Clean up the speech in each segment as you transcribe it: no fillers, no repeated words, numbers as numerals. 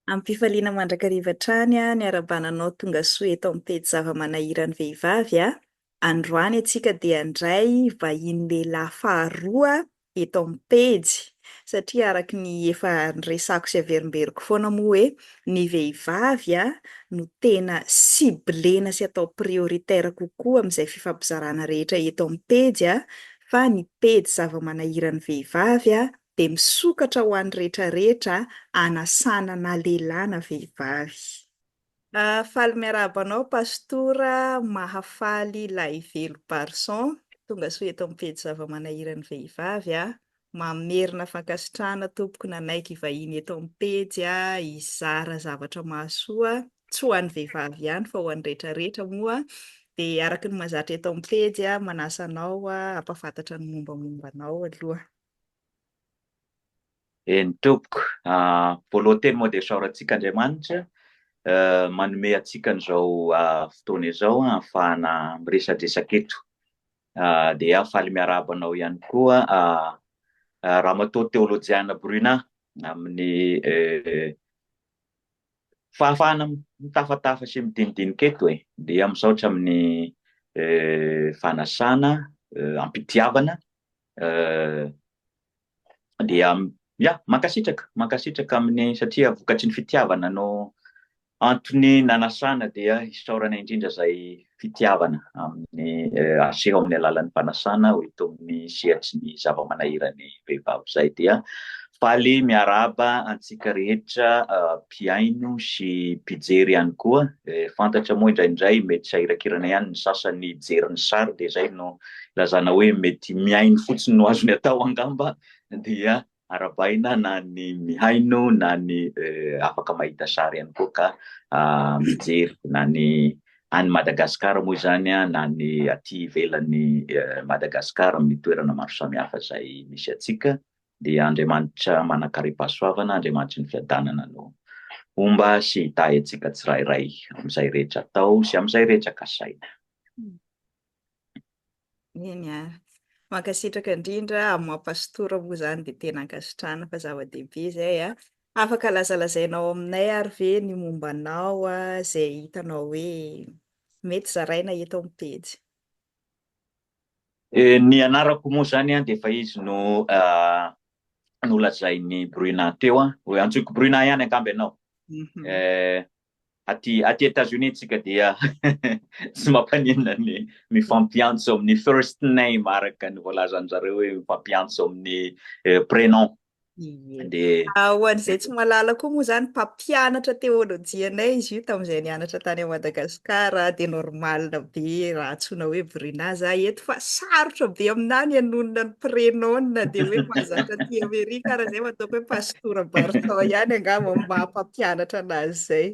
Ampifaliana mandrakariva trany ny arabananao tonga soa eto amin'ny pejy zava-manahirany vehivavy a. Androany atsika dia handray vahiny lehilahy faharoa eto amin'ny pejy satria araka ny efa niresako sy averimberiko foana moa hoe ny vehivavy a no tena siblena sy atao prioritaire kokoa amin'izay fifampizarana rehetra eto amin'ny pejy a, fa ny pejy zava-manahirany vehivavy a de misokatra ho an'ny rehetrarehetra anasana na lehilahy na vehivavy. Faly miarahaba anao pastora Mahafaly Laivelo Barson, tonga soa eto amin'ny pejy zava-manahirany vehivavy a. Mamerina fankasitrahana tompoko nanaiky hivahiny eto amin'ny pejy a, hizara zavatra mahasoa, tsy ho an'ny vehivavy ihany fa ho an'ny rehetrarehetra moa. De araka ny mahazatra eto amin'ny pejy a, manasa anao a, ampafantatra ny mombamomba anao aloha. Ny tompoko, voalohany teny moa dia saorantsika Andriamanitra manome antsika an'izao fotoana izao ahafahana miresadresaka eto. Dia faly miarahaba anao ihany koa ramatoa teolojiana Bruna amin'ny fahafahana mitafatafa sy midinidinika eto dia misaotra amin'ny fanasana, ampitiavana, dia mankasitraka amin'ny satria vokatry ny fitiavana no antony nanasana dia isaorana indrindra izay fitiavana amin'ny aseho amin'ny alalan'ny fanasana ho ito amin'ny sehatry ny zava-manahirany vehivavy izay. Dia faly miarahaba antsika rehetra mpiaino sy mpijery ihany koa. Fantatra moa indraindray mety sahirakirana ihany ny sasany jery ny sary dia izay no lazana hoe mety miaino fotsiny no azony atao angamba, dia arabaina na ny mihaino na ny afaka mahita sary ihany koa ka mijery na ny any Madagasikara moa izany na ny aty ivelan'ny Madagasikara amin'ny toerana maro samihafa izay misy antsika. Dia Andriamanitra manan-karipahasoavana, Andriamanitra ny fiadanana no omba sy hitahy antsika tsirairay amin'izay rehetra atao sy amin'izay rehetra kasaina. Eny mankasitraka indrindra amin'ny maha-pastora moa izany dia tena ankasitrahana fa zava-dehibe izay a. Afaka lazalazainao aminay ary ve ny mombanao izay hitanao hoe mety zaraina eto amin'ny pejy? Ny anarako moa izany dia efa izy no nolazain'ny Bruna teo hoe antsoiko Bruna ihany angamba ianao. Aty États-Unis tsika dia tsy mampaninona ny mifampiantso amin'ny first name araka ny voalazan'zareo hoe mifampiantso amin'ny prénom. Ho an'izay tsy mahalala koa moa izany mpampianatra teolojianay izy io tamin'izay nianatra tany Madagasikara dia normalina be raha antsoina hoe Bruna za eto fa sarotra be aminah ny anonona ny prénom dia hoe mahazatra aty Amerika raha izay ataoko hoe pastora Barson ihany angamba maha-mpampianatra anazy izay.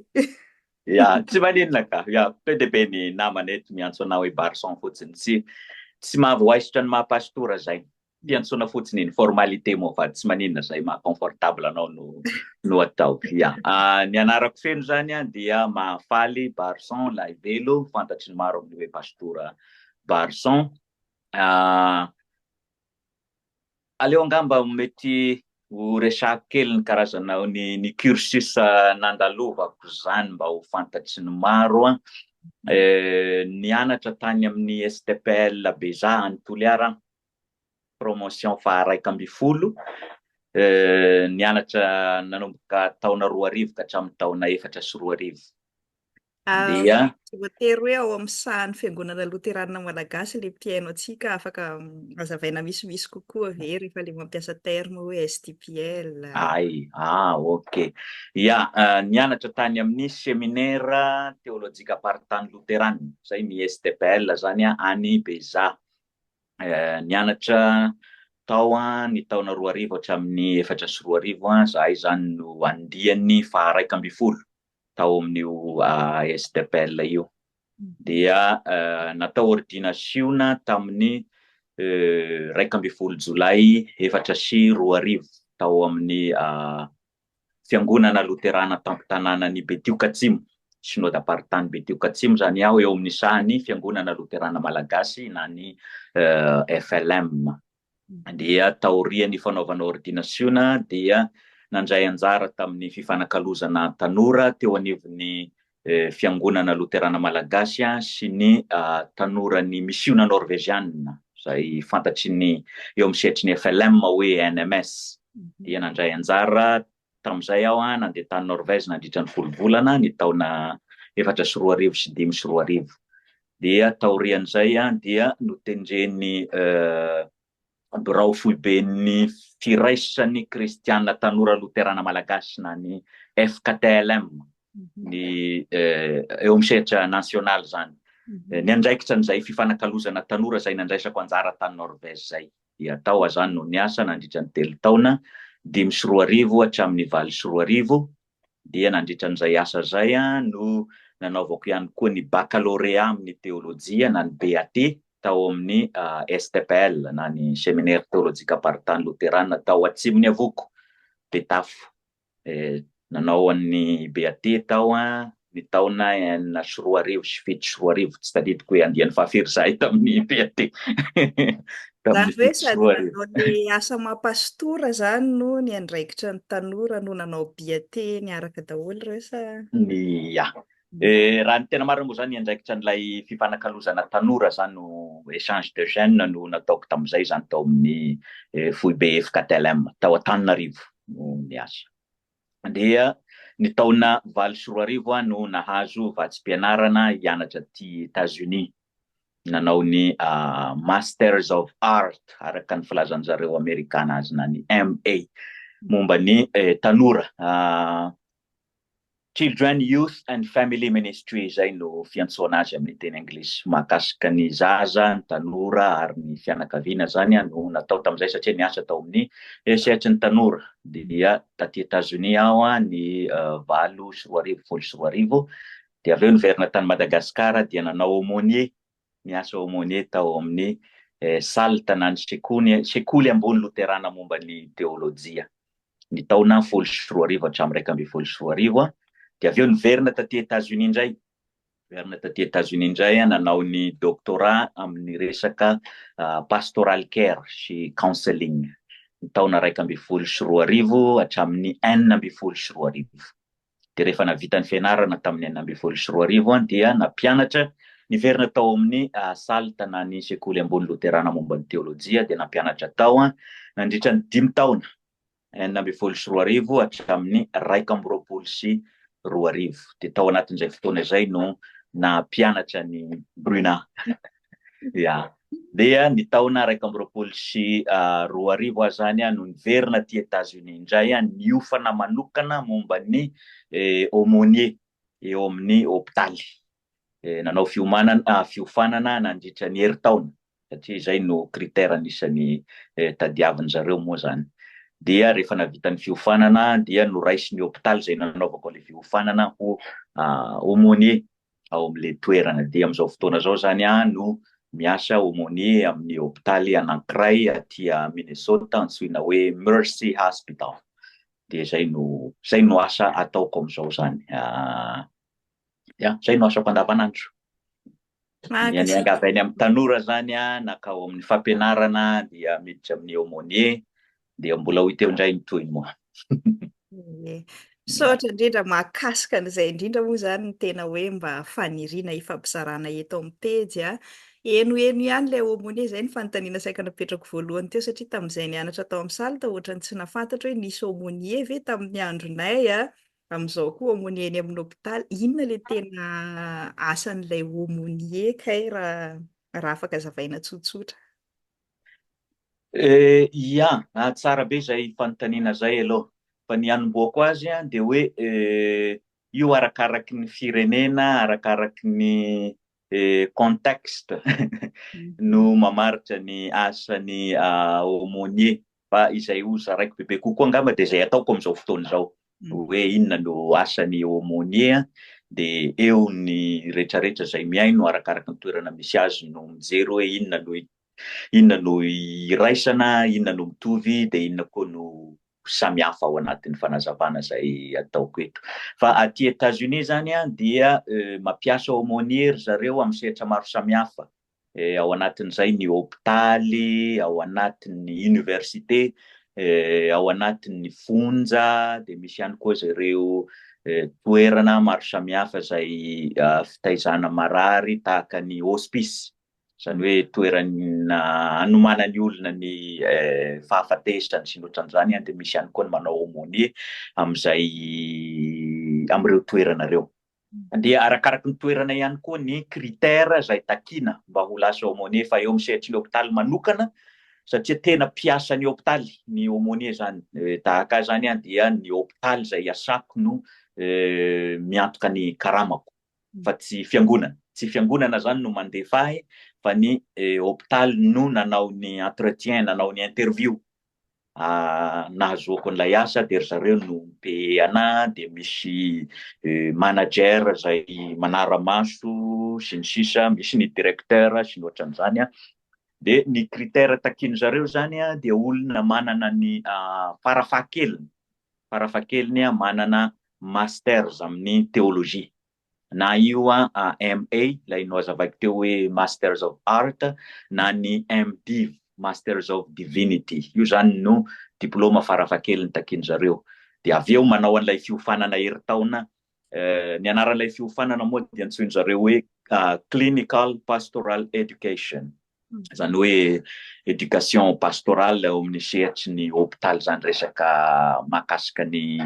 Tsy maninona ka, be dia be ny namana eto miantso anao hoe Barson fotsiny, tsy mahavoaisitra ny maha-pastora izay. Fiantsoana fotsiny ny formalité moa fa tsy maninona izay maha-confortable anao no atao. Ny anarako feno izany dia Mahafaly Barson Laivelo, fantatry ny maro amin'ny hoe pastora Barson. Aleo angamba mety ho resahako kely ny karazana ny cursus nandalovako izany mba ho fantatry ny maro. Nianatra tany amin'ny STPL Beza any Toliara, promotion faha 1 ambin'ny 10, nianatra nanomboka taona 2000 ka hatramin'ny taona 4 sy 2000. Dia tsy voatery hoe ao amin'ny sahan'ny fiangonana loterana malagasy ilay mpiaino antsika, afaka hazavaina misimisy kokoa ve rehefa ilay mampiasa terme hoe STPL? Ok. Nianatra tany amin'ny séminaire théologique apartany loterane, izay ny STPL zany any Beza. Nianatra tao ny taona 2000 hatramin'ny 4 sy 2000, zahay izany no andiany faha 1 ambin'ny 10 tao amin'io STPL io. Dia natao ordination tamin'ny 1 ambin'ny 10 Jolay 4 sy 2000 tao amin'ny fiangonana loterana tampon-tanànan'i Betioka Atsimo, synode apartany Betioka Atsimo zany eo amin'ny sahan'ny fiangonana loterana malagasy na ny FLM. Dia taorian'ny fanaovana ordination dia nandray anjara tamin'ny fifanakalozana tanora teo anivon'ny fiangonana Luterana Malagasy sy ny tanora ny missiona Norvégiana izay fantatry ny eo amin'ny sehatry ny FLM hoe NMS. Dia nandray anjara tamin'izay aho nandeha tany Norvège nandritra ny 10 volana ny taona 2014 sy 2015. Dia taorian'izay dia notendren'ny birao foiben'ny firaisan'ny kristiana tanora Luterana Malagasy na ny FKTLM ny eo amin'ny sehatra nasional zany. Ny andraikitra an'izay fifanakalozana tanora izay nandraisako anjara tany Norvège zay. Dia tao zany no niasa nandritra ny 3 taona 5 hatramin'ny 4. Dia nandritra an'izay asa zay no nanaovako ihany koa ny baccalauréat amin'ny teolojia na ny BAT tao amin'ny STPL na ny séminaire théologique apartany Luterana tao Atsimon'ny Avoko, Betafo. Nanao an'ny BAT tao ny taona 2014 sy 2017 tsy tadidiko hoe andian'ny fahafiry zahay tamin'ny BAT. Zany hoe sady nanao ny asa mampastora zany no ny andraikitra ny tanora no nanao BAT niaraka daholo reo sa? Ya. Raha ny tena marina moa zany andraikitra n'ilay fifanakalozana tanora zany no échange de jeunes no nataoko tamin'izay zany tao amin'ny foibe FKTLM tao Antananarivo no niasa. Dia ny taona 2014 no nahazo vatsim-pianarana hianatra aty États-Unis. Nanao ny Masters of Art araka ny filazan'zareo Amerikana azy na ny MA momba ny tanora Children, Youth and Family Ministry zay no fiantsoana azy amin'ny teny anglisy. Mahakasika ny zaza, ny tanora ary ny fianakaviana zany no natao tamin'izay satria niasa tao amin'ny sehatry ny tanora. Dia taty États-Unis aho ny 8 sy 2014. Dia aveo niverina tany Madagasikara dia nanao aumônier, niasa aumônier tao amin'ny SALT na ny sekoly ambony Luterana momba ny teolojia. Ny taona 10 sy 20 hatramin'ny 2012. Dia aveo niverina taty États-Unis indray. Niverina taty États-Unis indray nanao ny doctorat amin'ny resaka pastoral care sy counseling. Ny taona 12 sy 20 hatramin'ny 14 sy 20. Dia rehefa navita ny fianarana tamin'ny 14 sy 20 dia nampianatra niverina tao amin'ny SALT na ny sekoly ambony Luterana momba ny teolojia dia nampianatra tao nandritra ny 5 taona 14 sy 20 hatramin'ny 12 sy 20. Dia tao anatin'izay fotoana izay no nampianatra ny Bruna. Ya. Dia ny taona 12 sy 20 zany no niverina aty États-Unis indray niofana manokana momba ny aumônier eo amin'ny hôpitaly. Nanao fiofanana nandritra ny 2 taona satria izay no critère anisan'ny tadiavin'zareo moa zany. Dia rehefa navita ny fiofanana dia noraisy ny hôpitaly izay nanaovako ilay fiofanana ho aumônier ao amin'ilay toerana. Dia amin'izao fotoana izao zany no miasa aumônier amin'ny hôpitaly anankiray aty Minnesota antsoina hoe Mercy Hospital. Dia zay no asa ataoko amin'izao zany. Zay no asako andavanandro. Niangavainy amin'ny tanora zany nakao amin'ny fampianarana dia miditra amin'ny aumônier dia mbola ho teo indray nitoy moa. Saotra indrindra mahakasika an'izay indrindra moa zany ny tena hoe mba faniriana hifampizarana eto amin'ny pejy eno ihany ilay aumônier zay ny fanontaniana saika napetrako voalohany teo satria tamin'izay nianatra tao amin'ny SALT ohatrany tsy nafantatra hoe nisy aumônier ve tamin'ny andronay amin'izao koa aumônier eny amin'ny hôpitaly. Inona le tena asan'ilay aumônier kay raha afaka zavaina tsotsotra? Tsara be zay fanontaniana zay aloha. Fa ny hanomboako azy dia hoe io arakaraky ny firenena, arakaraky ny contexte no mamaritra ny asan'ny aumônier. Fa izay zaraiko bebe kokoa angamba dia izay ataoko amin'izao fotoana izao. Hoe inona no asan'ny aumônier dia eo ny rehetrarehetra izay miaino arakaraky ny toerana misy azy no mijery hoe inona no iraisana, inona no mitovy dia inona koa no samihafa ao anatin'ny fanazavana izay ataoko eto. Fa aty États-Unis zany dia mampiasa aumônier zareo amin'ny sehatra maro samihafa. Ao anatin'izay ny hôpitaly, ao anatin'ny université ao anatin'ny fonja, dia misy ihany koa zareo toerana maro samihafa izay fitaizana marary tahaka ny hospice, izany hoe toerana hanomanany olona ny fahafatesany sy ny ohatran'izany, dia misy ihany koa ny manao aumônier amin'ireo toerana ireo. Dia arakaraky ny toerana ihany koa ny critère izay takiana mba ho lasa aumônier, fa eo amin'ny sehatry ny hôpitaly manokana, satria tena mpiasan'ny hôpitaly ny aumônier zany. Tahaka zany dia ny hôpitaly izay iasako no miantoka ny karamako, fa tsy fiangonana. Tsy fiangonana zany no mandefa ahy, fa ny hôpitaly no nanao ny entretien, nanao ny interview. Nahazoako an'ilay asa, dia ry zareo no mpe ana, dia misy manager izay manara-maso sy ny sisa, misy ny directeur sy ny ohatran'izany. Dia ny critère takiany zareo zany dia olona manana ny farafahakeliny manana masters amin'ny théologie, na io MA, ilay noazavaiko teo hoe Masters of Art, na ny MDiv, Masters of Divinity. Io zany no diplôma farafahakeliny takiany zareo. Dia avy eo manao an'ilay fiofanana herintaona. Ny anaran'ilay fiofanana moa dia antsoiny zareo hoe Clinical Pastoral Education, izany hoe éducation pastorale ao amin'ny sehatry ny hôpitaly zany, resaka mahakasika ny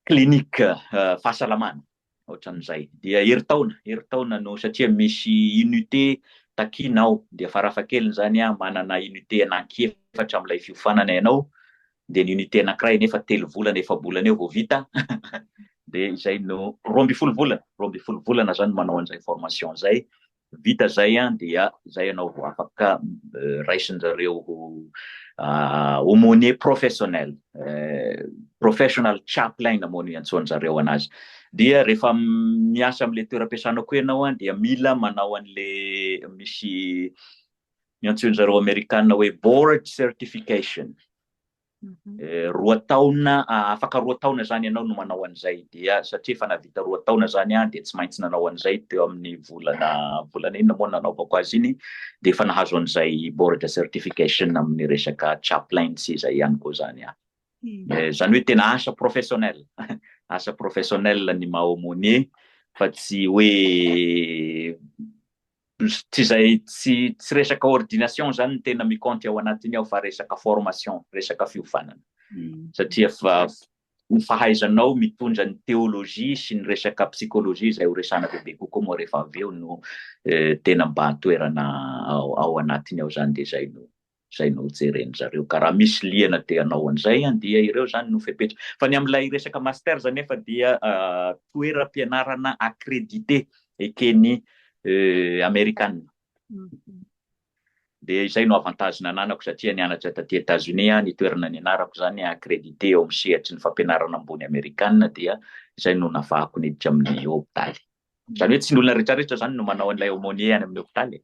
klinika fahasalamana, ohatran'izay. Dia herintaona no, satria misy unité takiana ao, dia farafahakeliny zany manana unité anankiefatra amin'ilay fiofanana ianao, dia ny unité anankiray nefa 3 volana, 4 volana eo vao vita. Dia izay no 12 volana zany manao an'izay formation zay. Vita zay dia zay ianao vao afaka raisin-jareo aumônier professionnel, professional chaplain moa no iantsoan'jareo anazy. Dia rehefa miasa amin'ilay toeram-piasanako ianao dia mila manao an'ilay misy iantsoan'jareo Amerikanina hoe board certification. 2 taona, afaka 2 taona zany ianao no manao an'izay. Dia satria efa navita 2 taona zany dia tsy maintsy nanao an'izay teo amin'ny volana inona moa nanaovako azy iny, dia efa nahazo an'izay board certification amin'ny resaka chaplain sy izay ihany koa zany. Zany hoe tena asa professionnel, asa professionnel ny maha-aumônier, fa tsy hoe tsy resaka ordination zany ny tena mikonty ao anatiny ao, fa resaka formation, resaka fiofanana. Satria ny fahaizanao mitondra ny théologie sy ny resaka psychologie izay ho resana bebe kokoa moa rehefa avy eo no tena mba toerana ao anatiny ao zany, dia zay no jereny zareo. Ka raha misy liana te hanao an'izay dia ireo zany no fepetra. Fa ny amin'ilay resaka master zany nefa dia toeram-pianarana accrédité ekeny Amerikanina. Dia izay no avantage nananako, satria nianatra taty États-Unis, ny toerana nianarako zany accrédité ao amin'ny sehatry ny fampianarana ambony Amerikanina, dia izay no nafahako niditra amin'ny hôpitaly. Izany hoe tsy ny olona rehetrarehetra zany no manao an'ilay aumônier any amin'ny hôpitaly.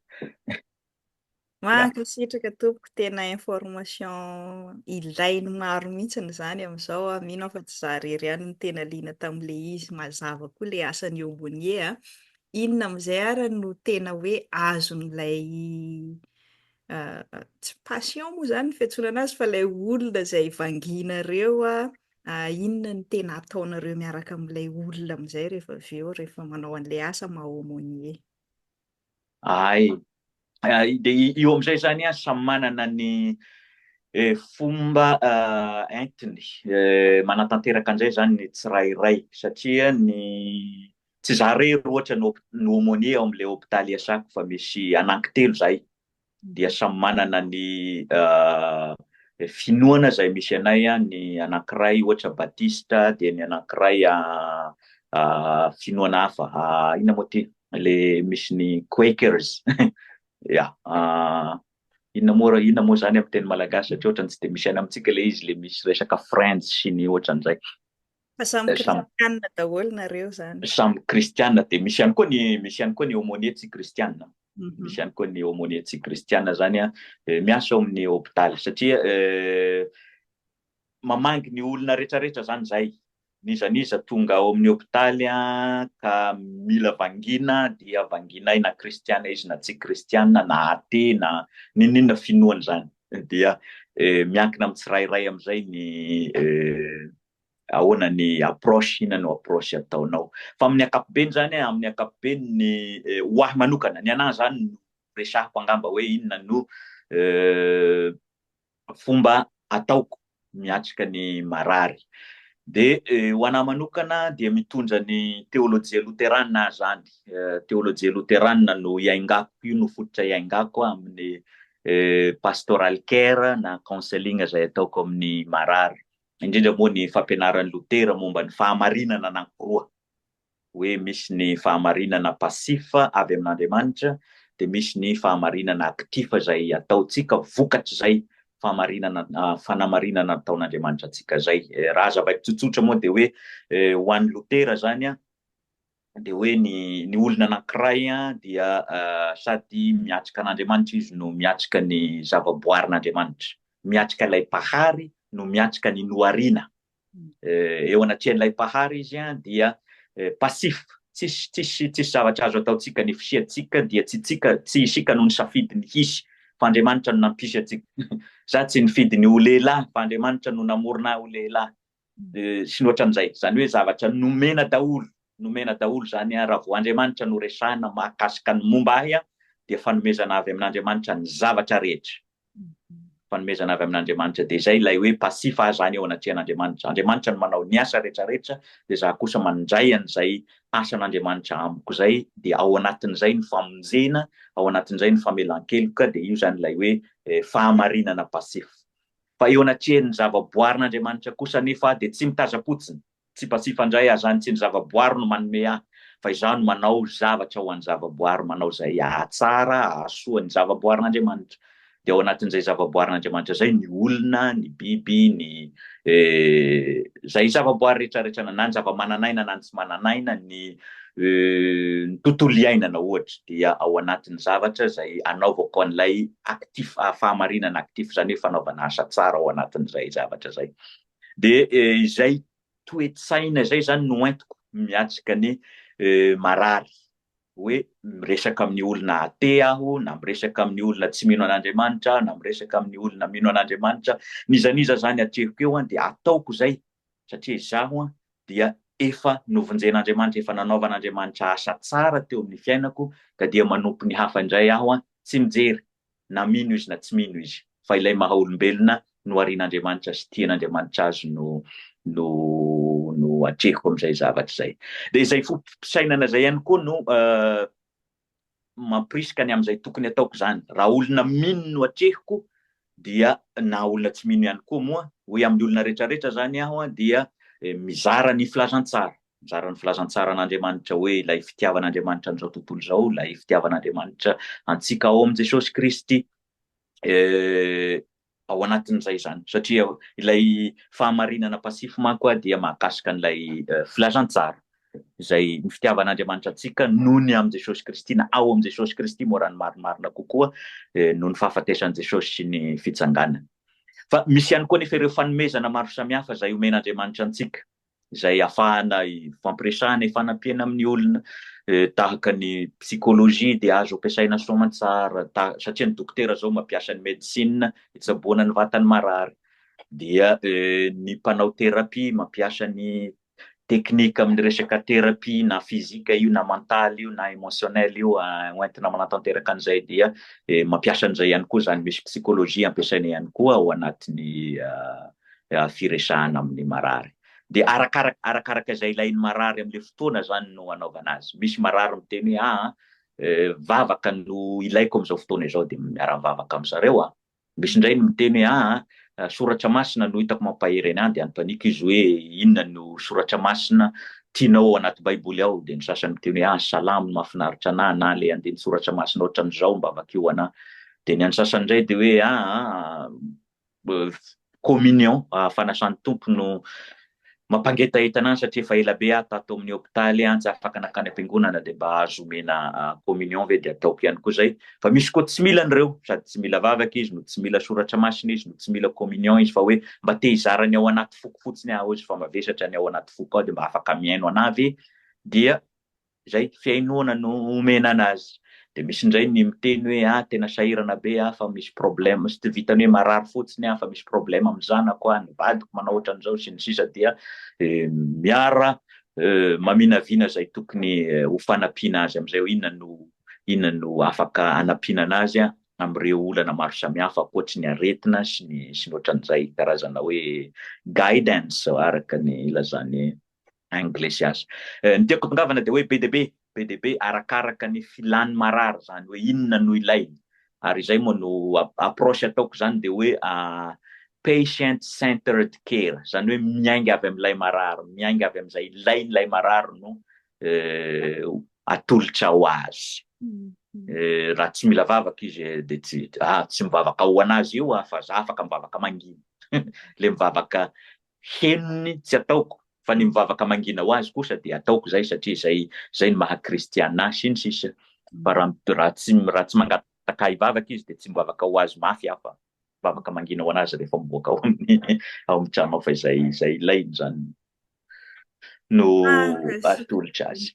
Mankasitraka tompoko, tena information ilainy maro mihitsiny zany amin'izao. Mino aho fa tsy za rery ihany no tena liana tamin'ilay izy, mazava koa ilay asan'ny aumônier. Inona amin'izay ary no tena hoe azon'ilay tsy passion moa zany ny fiantsoana azy, fa ilay olona izay vanginareo, inona ny tena ataonareo miaraka amin'ilay olona amin'izay rehefa avy eo, rehefa manao an'ilay asa maha-aumônier? Dia io amin'izay zany samy manana ny fomba entiny manatanteraka an'izay zany ny tsirairay, satria tsy za rery ohatra ny aumônier ao amin'ilay hôpitaly iasako, fa misy anankitelo zahay. Dia samy manana ny finoana izay misy anay, ny anankiray ohatra Batista, dia ny anankiray finoana hafa, inona moa ty, le misy ny Quakers. Inona moa zany amin'ny teny malagasy, satria ohatrany tsy dia misy any amintsika le izy, le misy resaka Friends sy ny ohatran'izay. Fa samy kristianina daholo nareo zany? Samy kristianina, dia misy ihany koa ny aumônier tsy kristianina. Misy ihany koa ny aumônier tsy kristianina zany miasa ao amin'ny hôpitaly, satria mamangy ny olona rehetrarehetra zany zay. Nizaniza tonga ao amin'ny hôpitaly ka mila vangina, dia vanginay na kristiana izy na tsy kristianina, na athée na ninona finoana zany. dia miankina amin'ny tsirairay amin'izay ny ahoana ny approche, inona no approche ataonao. Fa amin'ny ankapobeny zany amin'ny ankapobeny ny ho ahy manokana ny anahy zany no resahako angamba hoe inona no fomba ataoko miatrika ny marary. De ho anahy manokana dia mitondra ny teolojia loterana zany. Teolojia loterana no iaingako, io no fototra iaingako amin'ny pastoral care na counseling zay ataoko amin'ny marary. Indrindra moa ny fampianaran'ny Lotera momba ny fahamarinana anankiroa. Hoe misy ny fahamarinana pasifa avy amin'Andriamanitra, de misy ny fahamarinana aktifa zay ataontsika vokatry zay fanamarinana ataon'Andriamanitra antsika zay. Raha zavaky tsotsotra moa de hoe ho an'ny Lotera zany de hoe ny olona anankiray dia sady miatrika an'Andriamanitra izy no miatrika ny zavaboarin'Andriamanitra. Miatrika ilay pahary no miatrika ny noarina. Eo anatrehan'ilay pahary izy dia pasif, tsisy zavatra azo ataontsika ny fisiantsika dia tsy isika no nisafidy ny hisy, fa Andriamanitra no nampisy atsika. Za tsy nifidy ny ho lehilahy, fa Andriamanitra no namorona ho lehilahy. Sy ny ohatran'izay. Zany hoe zavatra nomena daholo zany raha vao Andriamanitra no resahana mahakasika ny momba ahy dia fanomezana avy amin'Andriamanitra ny zavatra rehetra. Fanomezana avy amin'Andriamanitra dia zay ilay hoe pasifa zany eo anatrehan'Andriamanitra. Andriamanitra no manao ny asa rehetrarehetra dia za kosa mandray an'izay asan'Andriamanitra amiko zay, dia ao anatin'izay ny famonjena, ao anatin'izay ny famelan-keloka, dia io zany ilay hoe fahamarinana pasifa. Fa eo anatrehan'ny zavaboarin'Andriamanitra kosa nefa dia tsy mitaza-potsiny. Tsy pasifa indray zany tsy ny zavaboary no manome ahy, fa izaho no manao zavatra ho an'ny zavaboary, manao zay ahatsara ahasoa ny zavaboarin'Andriamanitra. Dia ao anatin'izay zavaboarin'Andriamanitra zay ny olona, ny biby, ny zay zavaboary rehetrarehetra, na ny zava-mananaina na ny tsy mananaina, ny tontolo iainana ohatra, dia ao anatin'ny zavatra zay anaovako an'ilay aktif, fahamarinana aktif, zany hoe fanaovana asa tsara ao anatin'izay zavatra zay. De izay toe-tsaina zay zany no entiko miatrika ny marary. Hoe miresaka amin'ny olona aty aho, na miresaka amin'ny olona tsy mino an'Andriamanitra, na miresaka amin'ny olona mino an'Andriamanitra, nizaniza zany atrehiko eo dia ataoko zay, satria izaho dia efa novonjen'Andriamanitra, efa nanaovan'Andriamanitra asa tsara teo amin'ny fiainako, ka dia manompo ny hafa indray aho tsy mijery na mino izy na tsy mino izy, fa ilay maha olombelona no arian'Andriamanitra sy tian'Andriamanitra azy no atrehiko amin'izay zavatra zay. Dia izay fotopisainana zay ihany koa no mampirisika ny amin'izay tokony ataoko zany. Raha olona mino no atrehiko, dia na olona tsy mino ihany koa moa, hoe amin'ny olona rehetrarehetra zany aho dia mizara ny filazantsara. Mizara ny filazantsara an'Andriamanitra, hoe ilay fitiavan'Andriamanitra an'izao tontolo izao, ilay fitiavan'Andriamanitra antsika ao amin'ny Jesosy Kristy, ao anatin'izay zany. Satria ilay fahamarinana pasify manko dia mahakasika an'ilay filazantsara, izay ny fitiavan'Andriamanitra antsika noho ny amin'ny Jesosy Kristy, na ao amin'ny Jesosy Kristy moa raha ny marimarina kokoa, noho ny fahafatesan'i Jesosy sy ny fitsanganana. Fa misy ihany koa nefa ireo fanomezana maro samihafa izay omen'Andriamanitra antsika, izay ahafahana fampiresahana, fanampiana amin'ny olona, tahaka ny psikolojia dia azo ampiasaina soamantsara, satria ny dokotera zao mampiasa ny medicine hitsaboana ny vatany marary, dia ny mpanao terapia mampiasa ny teknika amin'ny resaka terapia, na fizika io, na mentaly io, na emotionnel io, hoentina manatanteraka an'izay, dia mampiasa an'izay ihany koa zany. Misy psikolojia ampiasaina ihany koa ao anatin'ny firesahana amin'ny marary. Dia arakaraka izay ilain'ny marary amin'ilay fotoana zany no anaovana azy. Misy marary miteny hoe vavaka no ilaiko amin'izao fotoana izao, dia miara-mivavaka amin'zareo. Misy indray no miteny hoe soratra masina no hitako mampahery anahy, dia anontaniako izy hoe inona no soratra masina tianao ao anaty baiboly ao, dia ny sasany miteny hoe salamo no mahafinaritra anahy, na le andiny soratra masina ohatran'izao mba vakio anahy. Dia ny an'ny sasany indray dia hoe communion, fanasan'ny tompo no mampangetaheta anazy, satria efa ela be tato amin'ny hopitaly tsy afaka nakany am-piangonana, dia mba azo omena communion ve dia ataoko ihany koa zay. Fa misy koa tsy mila an'ireo, sady tsy mila vavaka izy, no tsy mila soratra masina izy, no tsy mila communion izy, fa hoe mba te hizarany ao anaty foko fotsiny aho izy, fa mavesatra ny ao anaty foko ao, dia mba afaka miaino anazy, dia zay fiainoana no omena anazy. de misy indray ny miteny hoe tena sahirana be fa misy problème, sy vitany hoe marary fotsiny fa misy problème amin'ny zanako ny vadiko manao ohatran'izao sy ny sisa, dia miara maminavina zay tokony ho fanampiana azy amin'izay, inona no afaka hanampiana anazy amin'ireo olana maro samihafa ankoatry ny aretina sy ny ohatran'izay, karazana hoe guidance araka ny ilazany anglais azy. Ny tiako tongavana de hoe BDB arakaraka ny filany marary zany, hoe inona no ilainy, ary izay moa no approche ataoko zany de hoe patient centered care, zany hoe miainga avy amin'ilay marary, miainga avy amin'izay ilain'ilay marary no atolotra ho azy. Raha tsy mila vavaka izy de tsy mivavaka ho anazy io fa za afaka mivavaka mangina. Le mivavaka henony tsy ataoko, fa ny mivavaka mangina ho azy kosa de ataoko zay satria zay ny maha kristiana sy ny sisa. Fa raha tsy mangataka hivavaka izy de tsy mivavaka ho azy mafy fa mivavaka mangina ho anazy rehefa miboaka ao amin'ny trano fa izay ilainy zany no atolotra azy.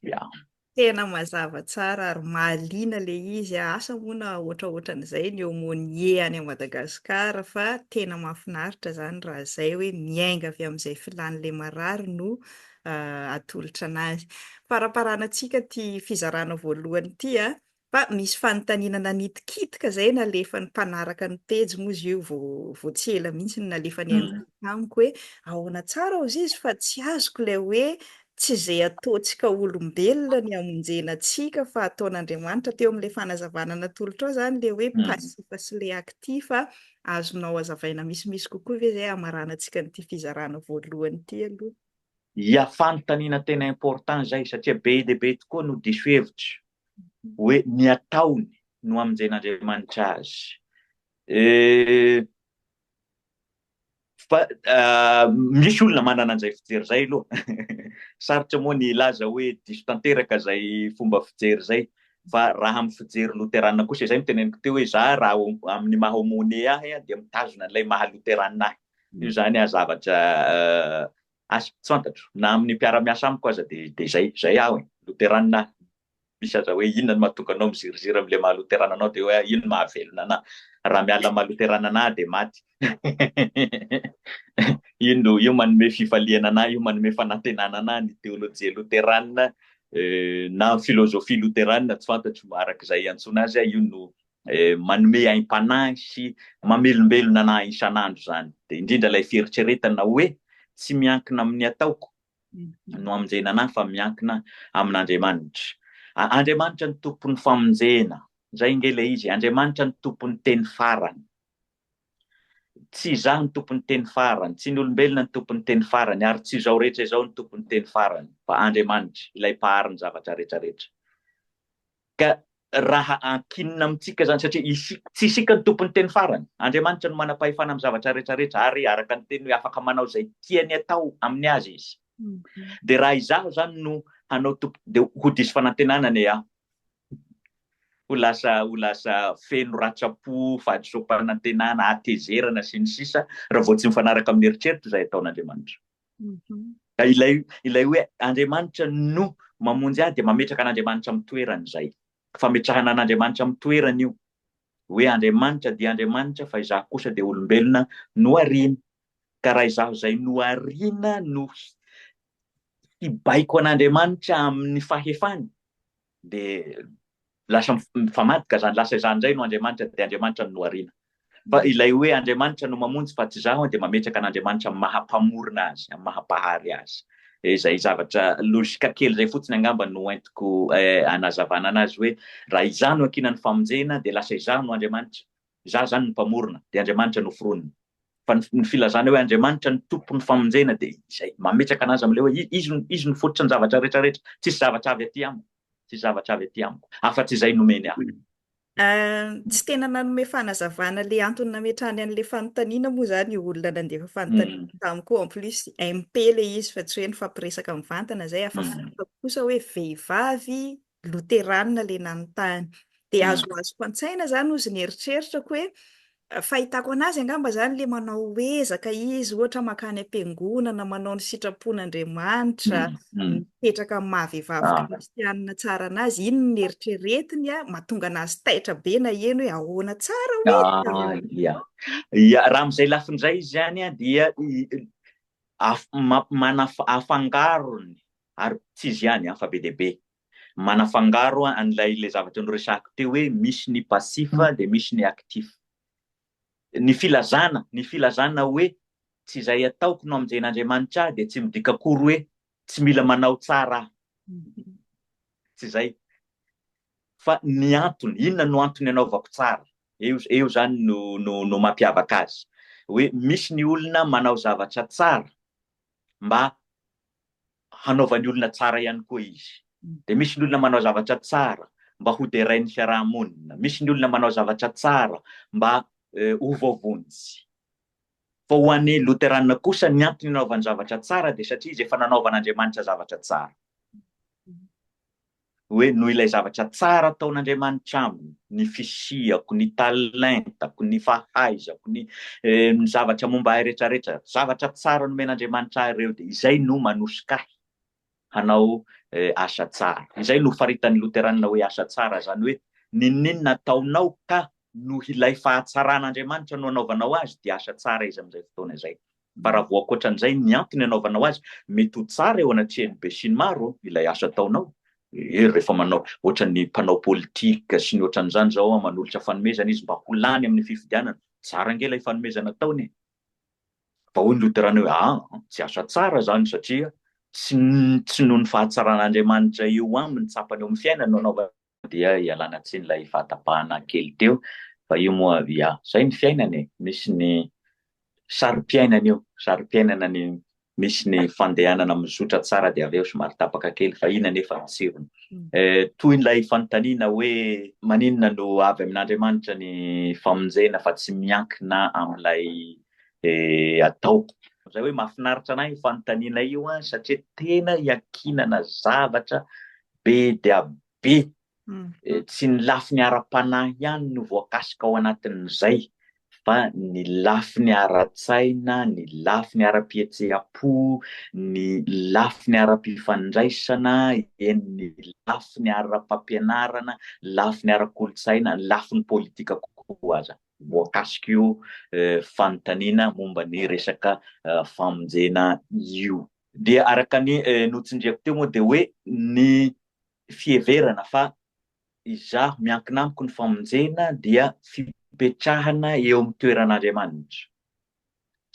Tena mazava tsara ary mahaliana le izy. Asa moana ohatraohatran'izay ny aumônier any Madagasikara, fa tena mahafinaritra zany raha zay hoe miainga avy amin'izay filan'le marary no atolotra anazy. Faraparanantsika ty fizarana voalohany ty fa misy fanontaniana nanitikitika zay nalefan'ny mpanaraka ny tejy moa izy io vao tsy ela mihitsy nalefany amiko hoe ahoana tsara hozy izy fa tsy azoko le hoe tsy izay ataontsika olombelona ny amonjena antsika fa ataon'Andriamanitra teo amin'ilay fanazavana natolotra ao zany le hoe pasifa sy le aktifa. Azonao hazavaina misimisy kokoa ve zay amaranantsika nyity fizarana voalohany ty aloha? Fanontaniana tena important zay satria be de be tokoa no diso hevitra hoe ny ataony no amonjen'Andriamanitra azy. Fa misy olona manana an'izay fijery zay aloha. Sarotra moa ny laza hoe diso tanteraka zay fomba fijery zay, fa raha amin'ny fijery loterana kosa izay miteneniko teo hoe za raha amin'ny maha aumônier ahy dia mitazona an'ilay maha loterana ahy. Io zany zavatra tsy fantatro na amin'ny mpiara-miasa amiko aza de zay aho loterana. Misy aza hoe inona no mahatonga anao miziriziry amin'ilay maha loterana anao de hoe ino mahavelona anahy, raha miala maha loterana anahy de maty. Io manome fifaliana anahy, io manome fanantenana anahy ny teolojia loterana na filozofia loterana, tsy fantatro arak'izay antsona azy, io no manome aim-panahy sy mamelombelona anahy isan'andro zany. De indrindra ilay fieritreretana hoe tsy miankina amin'ny ataoko no amonjena anahy fa miankina amin'Andriamanitra. Andriamanitra ny tompon'ny famonjena, zay nge le izy, Andriamanitra ny tompon'ny teny farany. Tsy za ny tompon'ny teny farany, tsy ny olombelona ny tompon'ny teny farany, ary tsy izao rehetra izao ny tompon'ny teny farany, fa Andriamanitra ilay mpahary ny zavatra rehetrarehetra. Ka raha ankinina amintsika zany satria tsy isika ny tompon'ny teny farany, Andriamanitra no manam-pahefana amin'ny zavatra rehetrarehetra ary araka ny teny hoe afaka manao izay tiany atao amin'ny azy izy. De raha izaho zany no hanao de ho diso fanantenana ho lasa feno ratsapo, fahadisom-panantenana, atezerana sy ny sisa raha vao tsy mifanaraka amin'ny eritreritro izay ataon'Andriamanitra. Ilay hoe Andriamanitra no mamonjy ahy dia mametraka an'Andriamanitra amin'ny toerany izay. Fametrahana an'Andriamanitra amin'ny toerany io. Hoe Andriamanitra dia Andriamanitra fa izaho kosa dia olombelona no ariana. Ka raha izaho izay no ariana no hibaiko an'Andriamanitra amin'ny fahefany dia lasa mifamadika zany, lasa izany indray no Andriamanitra dia Andriamanitra no ariana. Fa ilay hoe Andriamanitra no mamonjy fa tsy izaho dia mametraka an'Andriamanitra amin'ny mahampamorona azy, amin'ny mahapahary azy. Izay zavatra logika kely zay fotsiny angamba no entiko anazavana anazy hoe raha izaho no ankinan'ny famonjena dia lasa izaho no Andriamanitra, izaho zany no mpamorona dia Andriamanitra no foronina. Fa ny filazana hoe Andriamanitra ny tompon'ny famonjena dia izay mametraka anazy amin'ilay hoe izy no fototra ny zavatra rehetrarehetra, tsisy zavatra avy aty amiko, tsisy zavatra avy aty amiko, afa-tsy izay nomeny ahy. Tsy tena nanome fanazavana le antony nametrahany an'le fanontaniana moa zany io olona nandefa fanontaniana tamiko. En plus MP le izy fa tsy hoe nifampiresaka mivantana zay, afa kosa hoe vehivavy loterana le nanontany. De azoko an-tsaina zany ozy ny eritreritako hoe Fahitako anazy angamba zany le manao ezaka izy ohatra makany am-piangonana manao ny sitrapon'Andriamanitra mipetraka amin'ny mahavehivavy Ah, kristianina tsara anazy iny ny eritreretiny a mahatonga anazy taitra be na eno hoe ahoana tsara hoe avy ah, eo. ia. Ia, raha amin'izay lafindray zany a dia afangarony ary tsy izy ihany fa be dia be manafangaro an'ilay le zavatra noresahako teo hoe misy ny pasifa dia misy ny actif. Ny filazana hoe tsy izay ataoko no hamonjen'Andriamanitra ahy dia tsy midika akory hoe tsy mila manao tsara aho. Tsy izay. Fa ny antony, inona no antony anaovako tsara? Eo zany no mampiavaka azy. Hoe misy ny olona manao zavatra tsara mba hanaovan'ny olona tsara ihany koa izy. Dia misy ny olona manao zavatra tsara mba ho derain'ny fiarahamonina. Misy ny olona manao zavatra tsara mba ho vovonjy. Fa ho an'ny loterana kosa ny antony anaovany zavatra tsara dia satria izy efa nanaovan'Andriamanitra zavatra tsara. Hoe noho ilay zavatra tsara ataon'Andriamanitra aminy, ny fisiako, ny talentako, ny fahaizako, ny zavatra momba ahy rehetrarehetra, zavatra tsara nomen'Andriamanitra ahy ireo dia izay no manosika ahy hanao asa tsara. Izay no faritan'ny loterana hoe asa tsara, zany hoe ninona nataonao ka no ilay fahatsaran'Andriamanitra no anaovanao azy dia asa tsara izy amin'izay fotoana izay. Fa raha vao ankoatran'izay ny antony anaovanao azy mety ho tsara eo anatrehany be sy ny maro ilay asa ataonao. Rehefa manao ohatran'ny mpanao politika sy ny ohatran'izany zao manolotra fanomezana izy mba ho lany amin'ny fifidianana, tsara ange ilay fanomezana ataony. Fa hoy ny loterana hoe tsy asa tsara zany satria tsy noho ny fahatsaran'Andriamanitra io aminy tsapany eo amin'ny fiainana no anaovana. Dia ialana tsiny ilay fahatapahana kely teo, fa io moa izay ny fiainana. Misy ny sary-piainana io, sary-piainana ny misy ny fandehanana mizotra tsara dia avy eo somary tapaka kely, fa ina nefa ny tsirony. Toy ilay fanontaniana hoe maninona no avy amin'Andriamanitra ny famonjena fa tsy miankina amin'ilay ataoko. Zay hoe mahafinaritra anahy io fanontaniana io satria tena iakinana zavatra be dia be. Tsy ny lafiny ara-panahy ihany no voakasika ao anatin'izay, fa ny lafiny ara-tsaina, ny lafiny ara-pihetseha-po, ny lafiny ara-pifandraisana, ny lafiny ara-pampianarana, lafiny ara-kolotsaina, lafiny politika kokoa aza. Voakasika io fanontaniana momba ny resaka famonjena io. Dia araka ny notsindriako teo moa dia hoe ny fiheverana fa izaho miankina amiko ny famonjena dia fipetrahana eo amin'ny toeran'Andriamanitra.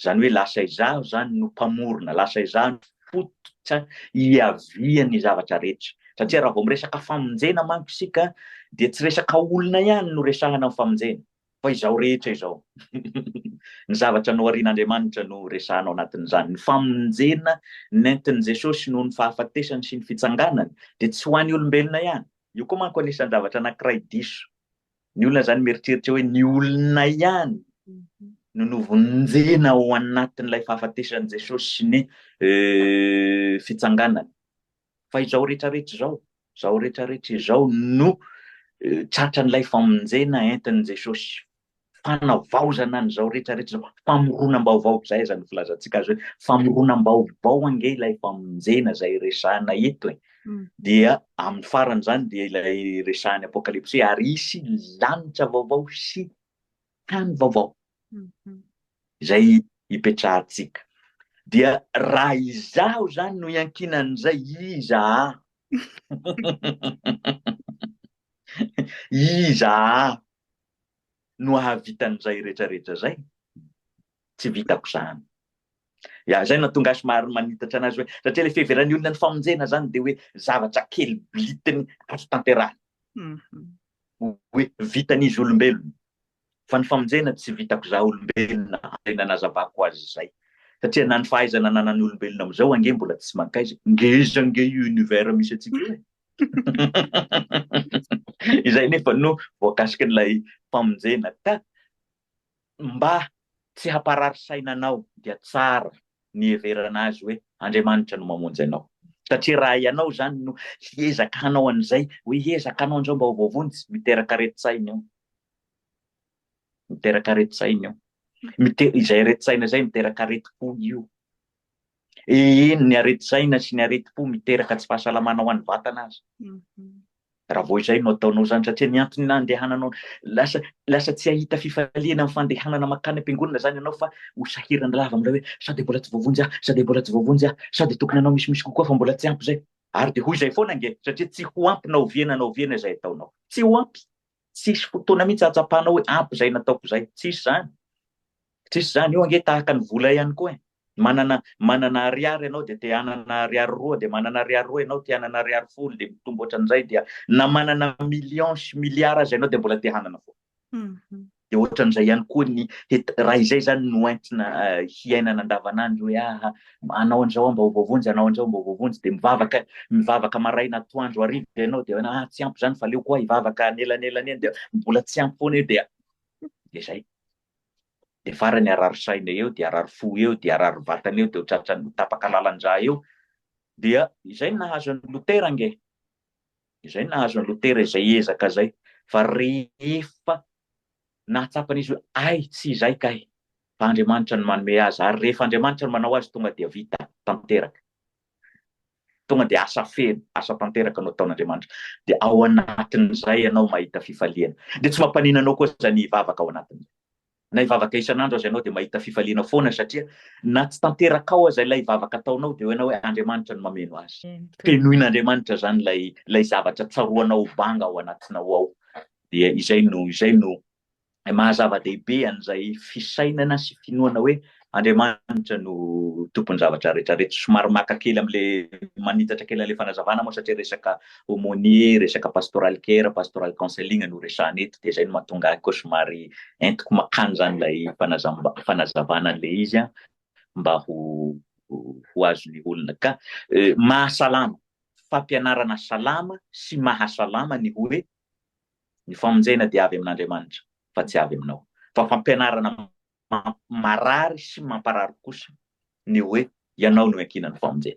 Zany hoe lasa izaho zany no mpamorona, lasa izaho no fototra iavian'ny zavatra rehetra. Satria raha vao miresaka famonjena manko isika dia tsy resaka olona ihany no resahana amin'ny famonjena, fa izao rehetra izao. Ny zavatra no arian'Andriamanitra no resahanao anatin'izany. Ny famonjena nentin'i Jesosy noho ny fahafatesany sy ny fitsanganany dia tsy ho an'ny olombelona ihany. Io koa manko anisan'ny zavatra anankiray diso. Ny olona zany mieritreritra hoe ny olona ihany no novonjena ao anatin'ilay fahafatesan'i Jesosy sy ny fitsanganany. Fa izao rehetrarehetra izao no tratran'ilay famonjena entin'i Jesosy. Fanavaozana an'izao rehetrarehetra izao, famoronam-baovao, zay zany filazantsika azy hoe famoronam-baovao ange ilay famonjena izay resahana eto. Dia amin'ny farany zany dia ilay resahany Apokalipsy ary hisy lanitra vaovao sy tany vaovao izay hipetrahantsika. Dia raha izaho zany no iankinan'izay, iza iza no ahavitan'izay rehetrarehetra zay? Tsy vitako zany. Zay no tonga somary manitatra anazy hoe satria ilay fiheveran'ny olona ny famonjena zany dia hoe zavatra kely blitiny azo tanterahana. Hoe vitan'izy olombelona. Fa ny famonjena tsy vitako za olombelona, tena nazavako azy izay. Satria na ny fahaizana nanan'ny olombelona amin'izao ange mbola tsy mankaiza. Ngeza ange io univers misy antsika io. Izay nefa no voakasika n'ilay famonjena. Ka mba tsy hamparary sainanao dia tsara ny heverana azy hoe Andriamanitra no mamonjy anao. Satria raha ianao zany no hiezaka hanao an'izay, hoe hiezaka hanao an'izao mba ho vovonjy, miteraka reти-tsaina io. miteraka aretin-tsaina io. Izay aretin-tsaina zay miteraka aretim-po io. Iny ny aretin-tsaina sy ny aretim-po miteraka tsy fahasalamana ho an'ny vatana azy. Raha vao izay no ataonao zany, satria ny antony nandehananao lasa tsy ahita fifaliana amin'ny fandehanana makany am-piangonana zany ianao, fa ho sahirana lava amin'ilay hoe sady mbola tsy voavonjy aho, sady mbola tsy voavonjy aho, sady tokony anao misimisy kokoa fa mbola tsy ampy zay. Ary de hoy izay foana nge, satria tsy ho ampy na oviana izay ataonao. Tsy ho ampy. Tsisy fotoana mihitsy atsapanao hoe ampy zay nataoko zay. Tsisy zany. Tsisy zany. Io ange tahaka ny vola ihany koa. Manana ariary ianao dia te hanana ariary roa, dia manana ariary roa ianao te hanana ariary folo, dia mitombo ohatran'izay dia na manana million sy miliara aza ianao dia mbola te hanana foana. Dia ohatran'izay ihany koa ny raha izay zany no entina hiainana andavanandro hoe anao an'izao mba ho voavonjy, anao an'izao mba ho voavonjy, dia mivavaka maraina atoandro hariva ianao dia tsy ampy zany fa aleo koa hivavaka anelanelany eny dia mbola tsy ampy foana eo dia izay. Dia farany arary saina eo, dia arary fo eo, dia arary vatana eo, dia tratran'ny tapaka lalan-drà eo. Dia izay no nahazo an'i Lotera nge. Izay no nahazo an'i Lotera izay ezaka zay. Fa rehefa nahatsapana izy hoe ay tsy izay kay, fa Andriamanitra no manome azy, ary rehefa Andriamanitra no manao azy tonga dia vita tanteraka. Tonga dia asa feno, asa tanteraka no ataon'Andriamanitra. Dia ao anatin'izay ianao mahita fifaliana. Dia tsy mampanina anao koa zany hivavaka ao anatiny. Na hivavaka isan'andro aza ianao dia mahita fifaliana foana, satria na tsy tanteraka ao aza ilay hivavaka ataonao dia ianao hoe Andriamanitra no mameno azy. Fenoin'Andriamanitra zany ilay zavatra tsaroanao banga ao anatinao ao. Dia izay no mahazava-dehibe an'izay fisainana sy finoana hoe Andriamanitra no tompony zavatra rehetrarehetra. Somary maka kely amin'ilay manitatra kely an'ilay fanazavana moa, satria resaka aumônier, resaka pastoral care, pastoral counseling no resahana eto, dia izay no mahatonga ahy koa somary entiko makany zany ilay fanazavana an'ilay izy mba ho azon'ny olona. Ka mahasalama, fampianarana salama sy mahasalama ny hoe ny famonjena dia avy amin'Andriamanitra fa tsy avy aminao, fa fampianarana marary sy mamparary kosa ny hoe ianao no ankinan'ny famonjena.